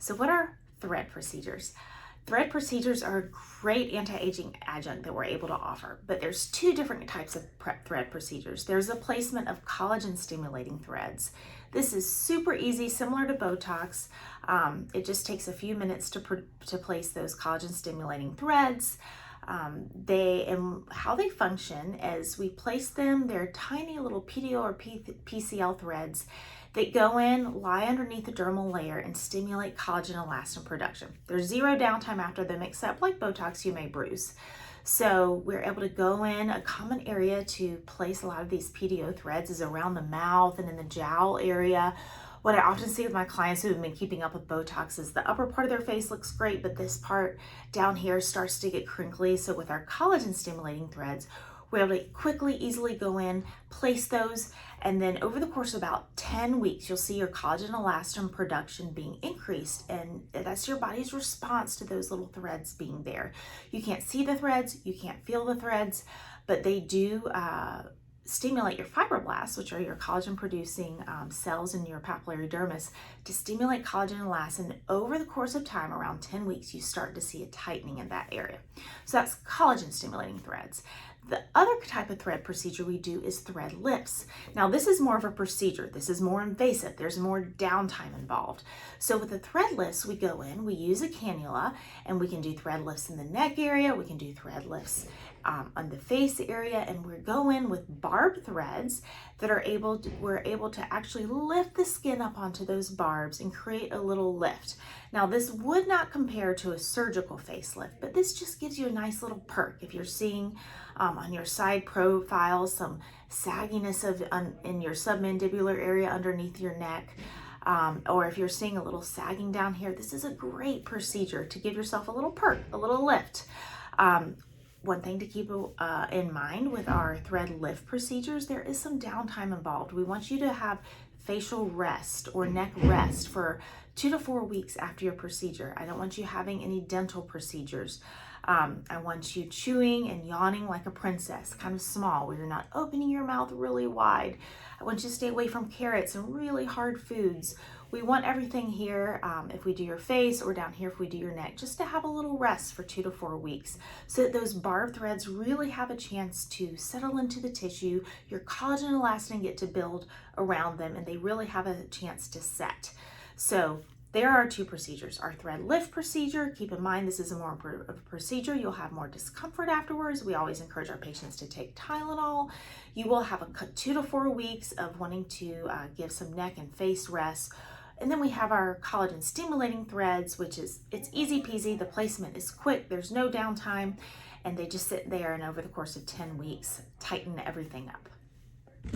So what are thread procedures? Thread procedures are a great anti-aging adjunct that we're able to offer, but there's two different types of thread procedures. There's the placement of collagen stimulating threads. This is super easy, similar to Botox. It just takes a few minutes to place those collagen stimulating threads. How they function is we place them, they're tiny little PDO or PCL threads that go in, lie underneath the dermal layer and stimulate collagen elastin production. There's zero downtime after them, except like Botox, you may bruise. So we're able to go in. A common area to place a lot of these PDO threads is around the mouth and in the jowl area. What I often see with my clients who have been keeping up with Botox is the upper part of their face looks great, but this part down here starts to get crinkly. So with our collagen stimulating threads, we're able to quickly, easily go in, place those, and then over the course of about 10 weeks, you'll see your collagen elastin production being increased, and that's your body's response to those little threads being there. You can't see the threads, you can't feel the threads, but they do stimulate your fibroblasts, which are your collagen producing cells in your papillary dermis, to stimulate collagen and elastin. Over the course of time, around 10 weeks, you start to see a tightening in that area. So that's collagen stimulating threads. The other type of thread procedure we do is thread lifts. Now this is more of a procedure. This is more invasive. There's more downtime involved. So with the thread lifts, we go in, we use a cannula, and we can do thread lifts in the neck area. We can do thread lifts on the face area, and we go in with barbed threads that we're able to actually lift the skin up onto those barbs and create a little lift. Now this would not compare to a surgical facelift, but this just gives you a nice little perk. If you're seeing on your side profile some sagginess in your submandibular area underneath your neck, or if you're seeing a little sagging down here, this is a great procedure to give yourself a little perk, a little lift. One thing to keep in mind with our thread lift procedures, there is some downtime involved. We want you to have facial rest or neck rest for 2 to 4 weeks after your procedure. I don't want you having any dental procedures. I want you chewing and yawning like a princess, kind of small, where you're not opening your mouth really wide. I want you to stay away from carrots and really hard foods. We want everything here, if we do your face, or down here if we do your neck, just to have a little rest for 2 to 4 weeks so that those barbed threads really have a chance to settle into the tissue, your collagen and elastin get to build around them, and they really have a chance to set. So there are two procedures. Our thread lift procedure, keep in mind this is a more of a procedure. You'll have more discomfort afterwards. We always encourage our patients to take Tylenol. You will have 2 to 4 weeks of wanting to give some neck and face rest. And then we have our collagen stimulating threads, which it's easy peasy. The placement is quick. There's no downtime, and they just sit there and over the course of 10 weeks, tighten everything up.